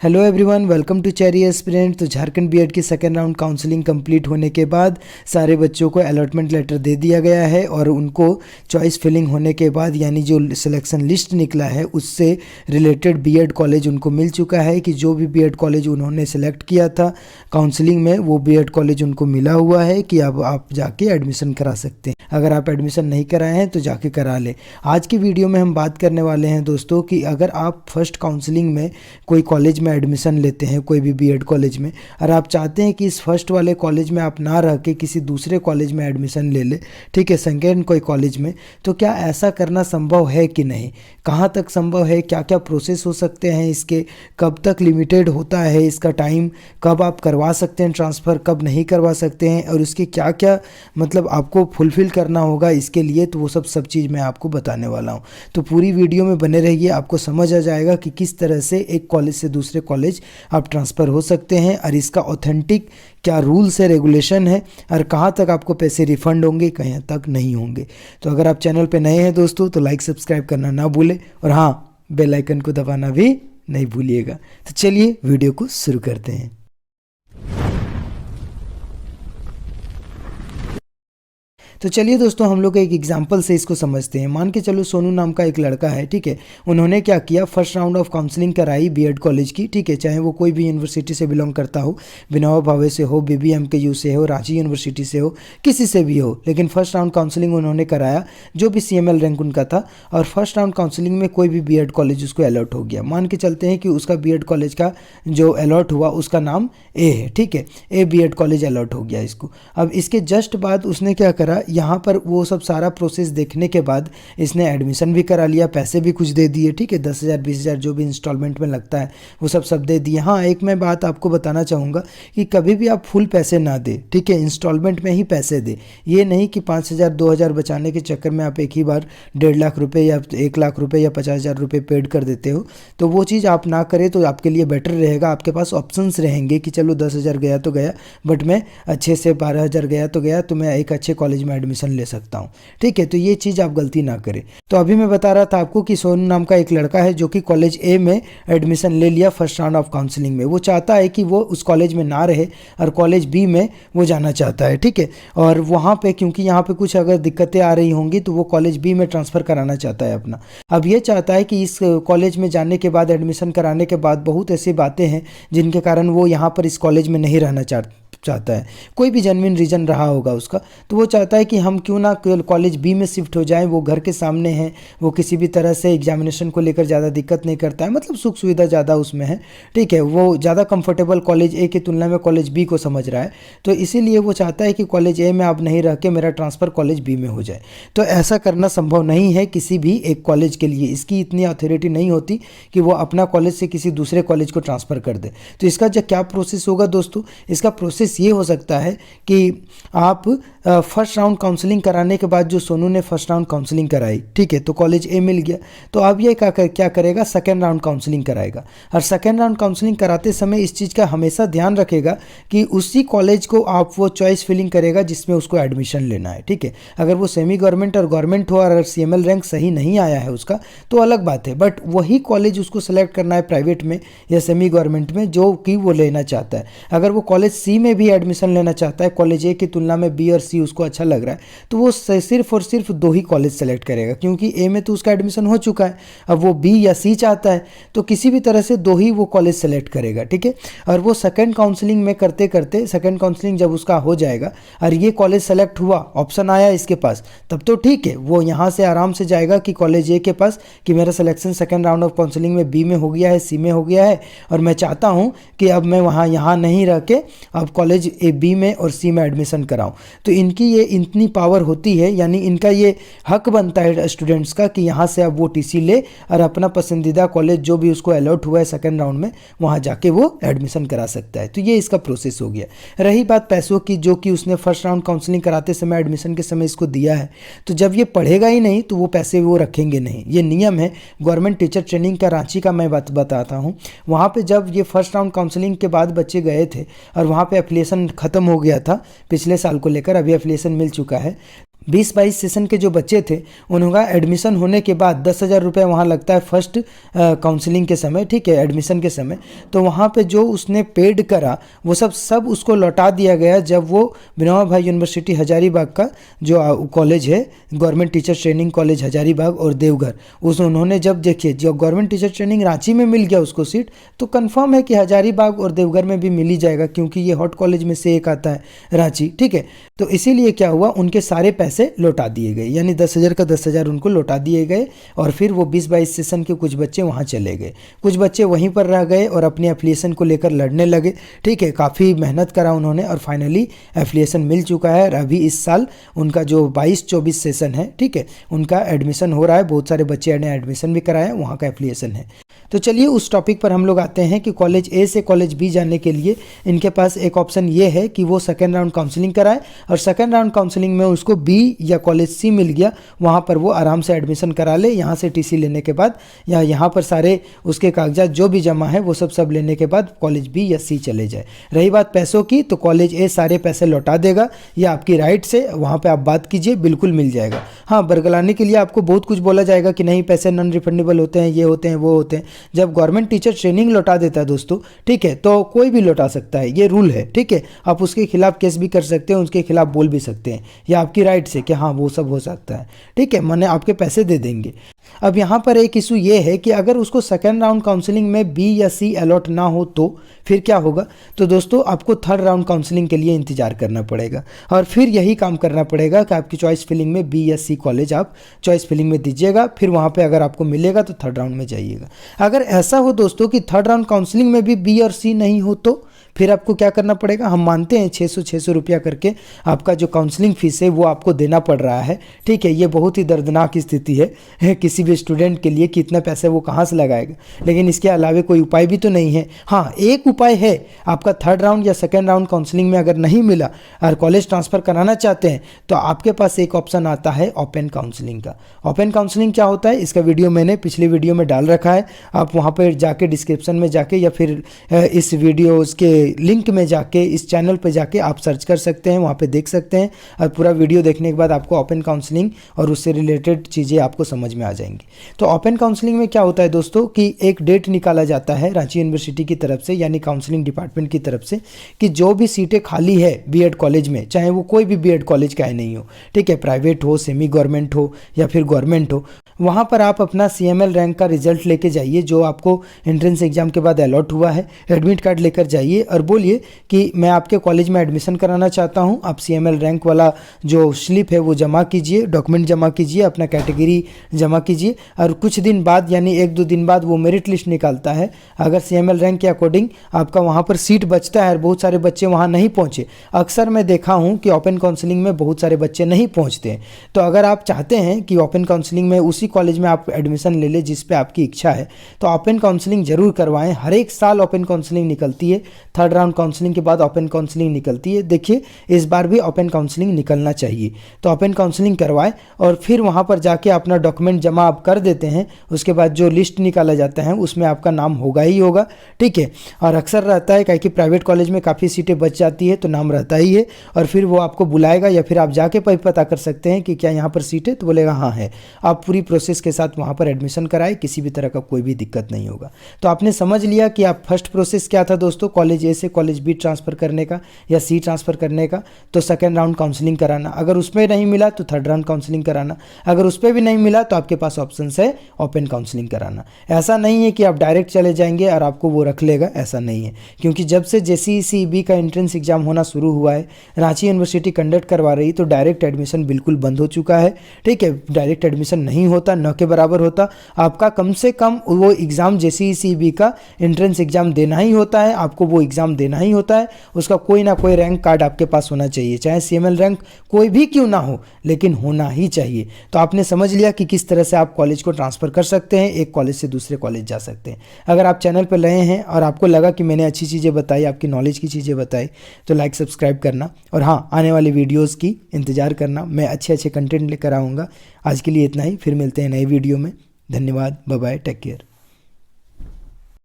Hello everyone, welcome to Cherry Aspirant. तो Jharkhand BEd की second round counselling complete होने के बाद सारे बच्चों को अलॉटमेंट लेटर दे दिया गया है और उनको चॉइस फिलिंग होने के बाद यानी जो सिलेक्शन लिस्ट निकला है उससे रिलेटेड बीएड कॉलेज उनको मिल चुका है कि जो भी बीएड कॉलेज उन्होंने सेलेक्ट किया था काउंसलिंग में वो बीएड कॉलेज उनको मिला हुआ है कि अब आप जाके एडमिशन करा सकते हैं। अगर आप एडमिशन नहीं कराए हैं तो जाके करा लें। आज की वीडियो में हम बात करने वाले हैं दोस्तों कि अगर आप फर्स्ट काउंसलिंग में कोई कॉलेज में एडमिशन लेते हैं, कोई भी बीएड कॉलेज में, और आप चाहते हैं कि इस फर्स्ट वाले कॉलेज में आप ना रह के किसी दूसरे कॉलेज में एडमिशन ले ले, ठीक है, सेकेंड कोई कॉलेज में, तो क्या ऐसा करना संभव है कि नहीं, कहाँ तक संभव है, क्या क्या प्रोसेस हो सकते हैं इसके, कब तक लिमिटेड होता है इसका टाइम, कब आप करवा सकते हैं ट्रांसफ़र, कब नहीं करवा सकते हैं, और उसके क्या क्या मतलब आपको फुलफ़िल करना होगा इसके लिए, तो वो सब चीज़ मैं आपको बताने वाला हूँ। तो पूरी वीडियो में बने रहिए, आपको समझ आ जाएगा कि किस तरह से एक कॉलेज से दूसरे कॉलेज आप ट्रांसफ़र हो सकते हैं और इसका ऑथेंटिक क्या रूल्स है, रेगुलेशन है, और कहाँ तक आपको पैसे रिफ़ंड होंगे, कहीं तक नहीं होंगे। तो अगर आप चैनल पे नए हैं दोस्तों तो लाइक सब्सक्राइब करना ना भूलें और हाँ, बेल आइकन को दबाना भी नहीं भूलिएगा। तो चलिए वीडियो को शुरू करते हैं। तो चलिए दोस्तों, हम लोग एक एग्जांपल से इसको समझते हैं। मान के चलो सोनू नाम का एक लड़का है, ठीक है, उन्होंने क्या किया, फर्स्ट राउंड ऑफ काउंसलिंग कराई बीएड कॉलेज की, ठीक है, चाहे वो कोई भी यूनिवर्सिटी से बिलोंग करता हो, विनोबा भावे से हो, बीबीएमकेयू से हो, रांची यूनिवर्सिटी से हो, किसी से भी हो, लेकिन फर्स्ट राउंड काउंसलिंग उन्होंने कराया जो भी सीएमएल रैंक उनका था, और फर्स्ट राउंड काउंसलिंग में कोई भी बीएड कॉलेज उसको अलॉट हो गया। मान के चलते हैं कि उसका बीएड कॉलेज का जो अलॉट हुआ उसका नाम ए है, ठीक है, ए बीएड कॉलेज अलॉट हो गया इसको। अब इसके जस्ट बाद उसने क्या करा, यहाँ पर वो सब सारा प्रोसेस देखने के बाद इसने एडमिशन भी करा लिया, पैसे भी कुछ दे दिए, ठीक है, 10,000 20,000 जो भी इंस्टॉलमेंट में लगता है वो सब दे दिए। हाँ, एक मैं बात आपको बताना चाहूँगा कि कभी भी आप फुल पैसे ना दे, ठीक है, इंस्टॉलमेंट में ही पैसे दे। ये नहीं कि 5,000 2,000 बचाने के चक्कर में आप एक ही बार 1.5 लाख रुपये या 1 लाख रुपये या 50,000 रुपये पेड कर देते हो, तो वो चीज़ आप ना करें तो आपके लिए बेटर रहेगा। आपके पास ऑप्शंस रहेंगे कि चलो 10,000 गया तो गया, बट मैं अच्छे से 12,000 गया तो गया, तो मैं एक अच्छे कॉलेज में एडमिशन ले सकता हूँ, ठीक है। तो ये चीज़ आप गलती ना करें। तो अभी मैं बता रहा था आपको कि सोनू नाम का एक लड़का है जो कि कॉलेज ए में एडमिशन ले लिया फर्स्ट राउंड ऑफ काउंसलिंग में। वो चाहता है कि वो उस कॉलेज में ना रहे और कॉलेज बी में वो जाना चाहता है, ठीक है, और वहाँ पे क्योंकि यहाँ पे कुछ अगर दिक्कतें आ रही होंगी तो वो कॉलेज बी में ट्रांसफ़र कराना चाहता है अपना। अब ये चाहता है कि इस कॉलेज में जाने के बाद, एडमिशन कराने के बाद बहुत ऐसी बातें हैं जिनके कारण वो यहाँ पर इस कॉलेज में नहीं रहना चाहता है, कोई भी जेन्युइन रीज़न रहा होगा उसका, तो वो चाहता है कि हम क्यों ना कॉलेज बी में शिफ्ट हो जाएं, वो घर के सामने है, वो किसी भी तरह से एग्जामिनेशन को लेकर ज़्यादा दिक्कत नहीं करता है, मतलब सुख सुविधा ज़्यादा उसमें है, ठीक है, वो ज़्यादा कंफर्टेबल कॉलेज ए की तुलना में कॉलेज बी को समझ रहा है, तो इसीलिए वो चाहता है कि कॉलेज ए में अब नहीं रह के मेरा ट्रांसफ़र कॉलेज बी में हो जाए। तो ऐसा करना संभव नहीं है किसी भी एक कॉलेज के लिए, इसकी इतनी अथॉरिटी नहीं होती कि वो अपना कॉलेज से किसी दूसरे कॉलेज को ट्रांसफ़र कर दे। तो इसका जो क्या प्रोसेस होगा दोस्तों, इसका प्रोसेस ये हो सकता है कि आप फर्स्ट राउंड काउंसलिंग कराने के बाद, जो सोनू ने फर्स्ट राउंड काउंसलिंग कराई, ठीक है, तो कॉलेज ए मिल गया, तो अब ये क्या करेगा, सेकेंड राउंड काउंसलिंग कराएगा। और सेकेंड राउंड काउंसलिंग कराते समय इस चीज़ का हमेशा ध्यान रखेगा कि उसी कॉलेज को आप वो चॉइस फिलिंग करेगा जिसमें उसको एडमिशन लेना है, ठीक है। अगर वो सेमी गवर्नमेंट और गवर्नमेंट हो और अगर सीएमएल रैंक सही नहीं आया है उसका तो अलग बात है, बट वही कॉलेज उसको सेलेक्ट करना है प्राइवेट में या सेमी गवर्नमेंट में जो कि वो लेना चाहता है। अगर वो कॉलेज सी में भी एडमिशन लेना चाहता है, कॉलेज ए की तुलना में बी और सी उसको अच्छा लग रहा है, तो वो सिर्फ और सिर्फ 2 ही कॉलेज सेलेक्ट करेगा, क्योंकि ए में तो उसका एडमिशन हो चुका है, अब वो बी या सी चाहता है तो किसी भी तरह से 2 ही वो कॉलेज सेलेक्ट करेगा, ठीक है। और वो सेकंड काउंसलिंग में करते करते, सेकंड काउंसलिंग जब उसका हो जाएगा और ये कॉलेज सेलेक्ट हुआ, ऑप्शन आया इसके पास, तब तो ठीक है, वो यहाँ से आराम से जाएगा कि कॉलेज ए के पास कि मेरा selection second round of counselling में बी में हो गया है, सी में हो गया है, और मैं चाहता हूँ कि अब मैं यहाँ नहीं रह के अब कॉलेज ए बी में और सी में एडमिशन कराऊं। तो इनकी ये इतनी पावर होती है, यानी इनका ये हक बनता है स्टूडेंट्स का कि यहाँ से अब वो टीसी ले और अपना पसंदीदा कॉलेज जो भी उसको अलॉट हुआ है सेकंड राउंड में वहाँ जाके वो एडमिशन करा सकता है। तो ये इसका प्रोसेस हो गया। रही बात पैसों की, जो कि उसने फर्स्ट राउंड काउंसलिंग कराते समय, एडमिशन के समय इसको दिया है, तो जब ये पढ़ेगा ही नहीं तो वो पैसे वो रखेंगे नहीं, ये नियम है गवर्नमेंट टीचर ट्रेनिंग का, रांची का मैं बताता हूँ। वहाँ पर जब ये फर्स्ट राउंड काउंसलिंग के बाद बच्चे गए थे और वहाँ पर एप्लीकेशन ख़त्म हो गया था पिछले साल को लेकर, अभी एफिलिएशन मिल चुका है, 20-22 सेशन के जो बच्चे थे उनका एडमिशन होने के बाद 10,000 रुपये वहाँ लगता है फर्स्ट काउंसलिंग के समय, ठीक है, एडमिशन के समय। तो वहाँ पे जो उसने पेड करा वो सब उसको लौटा दिया गया जब वो विनोबा भाई यूनिवर्सिटी हजारीबाग का जो कॉलेज है, government teacher training college Hazaribagh और देवघर, उन्होंने जब देखिए जो गवर्नमेंट टीचर ट्रेनिंग रांची में मिल गया उसको सीट, तो कंफर्म है कि हजारीबाग और देवघर में भी मिल ही जाएगा, क्योंकि ये हॉट कॉलेज में से एक आता है रांची, ठीक है। तो इसीलिए क्या हुआ, उनके सारे पैसे लौटा दिए गए, यानी 10,000 का 10,000 उनको लौटा दिए गए। और फिर वो 20-22 सेशन के कुछ बच्चे वहाँ चले गए, कुछ बच्चे वहीं पर रह गए और अपनी एफिलिएशन को लेकर लड़ने लगे, ठीक है। काफ़ी मेहनत करा उन्होंने और फाइनली एफिलिएशन मिल चुका है। और अभी इस साल उनका जो 22-24 सेशन है, ठीक है, उनका एडमिशन हो रहा है। बहुत सारे बच्चे ने एडमिशन भी कराया, वहाँ का एफिलिएशन है। तो चलिए उस टॉपिक पर हम लोग आते हैं कि कॉलेज ए से कॉलेज बी जाने के लिए इनके पास एक ऑप्शन ये है कि वो सेकेंड राउंड काउंसलिंग कराए, और सेकेंड राउंड काउंसलिंग में उसको बी या कॉलेज सी मिल गया, वहाँ पर वो आराम से एडमिशन करा ले। यहाँ से टीसी लेने के बाद या यहाँ पर सारे उसके कागजात जो भी जमा है वो सब लेने के बाद कॉलेज बी या सी चले जाए। रही बात पैसों की, तो कॉलेज ए सारे पैसे लौटा देगा, या आपकी राइट से वहाँ पर आप बात कीजिए, बिल्कुल मिल जाएगा। हाँ, बरगलाने के लिए आपको बहुत कुछ बोला जाएगा कि नहीं पैसे नॉन रिफंडेबल होते हैं, ये होते हैं, वो होते हैं। जब गवर्नमेंट टीचर ट्रेनिंग लौटा देता है दोस्तों, ठीक है, तो कोई भी लौटा सकता है, ये रूल है, ठीक है। आप उसके खिलाफ केस भी कर सकते हैं, उसके खिलाफ बोल भी सकते हैं, या आपकी राइट से कि हाँ वो सब हो सकता है, ठीक है, मैंने आपके पैसे दे देंगे। अब यहाँ पर एक इशू ये है कि अगर उसको सेकेंड राउंड काउंसलिंग में बी या सी अलॉट ना हो तो फिर क्या होगा। तो दोस्तों आपको थर्ड राउंड काउंसलिंग के लिए इंतजार करना पड़ेगा, और फिर यही काम करना पड़ेगा कि आपकी चॉइस फिलिंग में बी या सी कॉलेज आप चॉइस फिलिंग में दीजिएगा। फिर वहाँ पे अगर आपको मिलेगा तो थर्ड राउंड में जाइएगा। अगर ऐसा हो दोस्तों कि थर्ड राउंड काउंसलिंग में भी बी और सी नहीं हो तो फिर आपको क्या करना पड़ेगा। हम मानते हैं 600 रुपया करके आपका जो काउंसलिंग फीस है वो आपको देना पड़ रहा है, ठीक है। ये बहुत ही दर्दनाक स्थिति है किसी भी स्टूडेंट के लिए कि इतना पैसा वो कहाँ से लगाएगा, लेकिन इसके अलावा कोई उपाय भी तो नहीं है। हाँ, एक उपाय है, आपका थर्ड राउंड या सेकेंड राउंड काउंसलिंग में अगर नहीं मिला और कॉलेज ट्रांसफ़र कराना चाहते हैं तो आपके पास एक ऑप्शन आता है ओपन काउंसलिंग का। ओपन काउंसलिंग क्या होता है, इसका वीडियो मैंने पिछले वीडियो में डाल रखा है, आप वहाँ पर जाके डिस्क्रिप्शन में जाके या फिर इस वीडियोज़ के लिंक में जाके इस चैनल पे जाके आप सर्च कर सकते हैं, वहाँ पे देख सकते हैं। और पूरा वीडियो देखने के बाद आपको ओपन काउंसलिंग और उससे रिलेटेड चीज़ें आपको समझ में आ जाएंगी। तो ओपन काउंसलिंग में क्या होता है दोस्तों कि एक डेट निकाला जाता है रांची यूनिवर्सिटी की तरफ से, यानी काउंसलिंग डिपार्टमेंट की तरफ से, कि जो भी सीटें खाली है बीएड कॉलेज में, चाहे वो कोई भी बीएड कॉलेज का ही नहीं हो, ठीक है, प्राइवेट हो, सेमी गवर्नमेंट हो या फिर गवर्नमेंट हो, वहाँ पर आप अपना CML रैंक का रिजल्ट लेके जाइए जो आपको एंट्रेंस एग्जाम के बाद अलॉट हुआ है, एडमिट कार्ड लेकर जाइए और बोलिए कि मैं आपके कॉलेज में एडमिशन कराना चाहता हूँ। आप CML रैंक वाला जो स्लिप है वो जमा कीजिए, डॉक्यूमेंट जमा कीजिए, अपना कैटेगरी जमा कीजिए, और कुछ दिन बाद यानी 1-2 दिन बाद वो मेरिट लिस्ट निकालता है। अगर CML रैंक के अकॉर्डिंग आपका वहाँ पर सीट बचता है और बहुत सारे बच्चे वहाँ नहीं पहुँचे, अक्सर मैं देखा हूँ कि ओपन काउंसलिंग में बहुत सारे बच्चे नहीं पहुँचते हैं। तो अगर आप चाहते हैं कि ओपन काउंसलिंग में उसी कॉलेज में आप एडमिशन ले ले जिस पे आपकी इच्छा है, तो ओपन काउंसलिंग जरूर करवाएं। हर एक साल ओपन काउंसलिंग निकलती है, थर्ड राउंड काउंसलिंग के बाद ओपन काउंसलिंग निकलती है। देखिए इस बार भी ओपन काउंसलिंग निकलना चाहिए, तो ओपन काउंसलिंग करवाएं और फिर वहाँ पर जाके अपना डॉक्यूमेंट जमा आप कर देते हैं। उसके बाद जो लिस्ट निकाला जाता है उसमें आपका नाम होगा ही होगा, ठीक है। और अक्सर रहता है क्योंकि प्राइवेट कॉलेज में काफ़ी सीटें बच जाती है तो नाम रहता ही है, और फिर वो आपको बुलाएगा या फिर आप जाके पता कर सकते हैं कि क्या यहाँ पर सीट है, तो बोलेगा हाँ है। आप पूरी प्रोसेस के साथ वहाँ पर एडमिशन कराए, किसी भी तरह का कोई भी दिक्कत नहीं होगा। तो आपने समझ लिया कि आप फर्स्ट प्रोसेस क्या था दोस्तों, कॉलेज ए से कॉलेज बी ट्रांसफ़र करने का या सी ट्रांसफ़र करने का। तो सेकेंड राउंड काउंसलिंग कराना, अगर उसमें नहीं मिला तो थर्ड राउंड काउंसलिंग कराना, अगर उस पर भी नहीं मिला तो आपके पास ऑप्शन है ओपन काउंसलिंग कराना। ऐसा नहीं है कि आप डायरेक्ट चले जाएंगे और आपको वो रख लेगा, ऐसा नहीं है। क्योंकि जब से JCEB का एंट्रेंस एग्जाम होना शुरू हुआ है, रांची यूनिवर्सिटी कंडक्ट करवा रही, तो डायरेक्ट एडमिशन बिल्कुल बंद हो चुका है, ठीक है। डायरेक्ट एडमिशन नहीं होता, न के बराबर होता। आपका कम से कम वो एग्ज़ाम JCEB का एंट्रेंस एग्ज़ाम देना ही होता है, आपको वो एग्ज़ाम देना ही होता है। उसका कोई ना कोई रैंक कार्ड आपके पास होना चाहिए, चाहे CML रैंक कोई भी क्यों ना हो, लेकिन होना ही चाहिए। तो आपने समझ लिया कि किस तरह से आप कॉलेज को ट्रांसफ़र कर सकते हैं, एक कॉलेज से दूसरे कॉलेज जा सकते हैं। अगर आप चैनल पर नए हैं और आपको लगा कि मैंने अच्छी चीज़ें बताई, आपकी नॉलेज की चीज़ें बताई, तो लाइक सब्सक्राइब करना, और हाँ, आने वाली वीडियोज़ की इंतज़ार करना। मैं अच्छे कंटेंट लेकर आऊँगा। आज के लिए इतना ही, फिर मिलते हैं नए वीडियो में। धन्यवाद, बाय बाय, टेक केयर।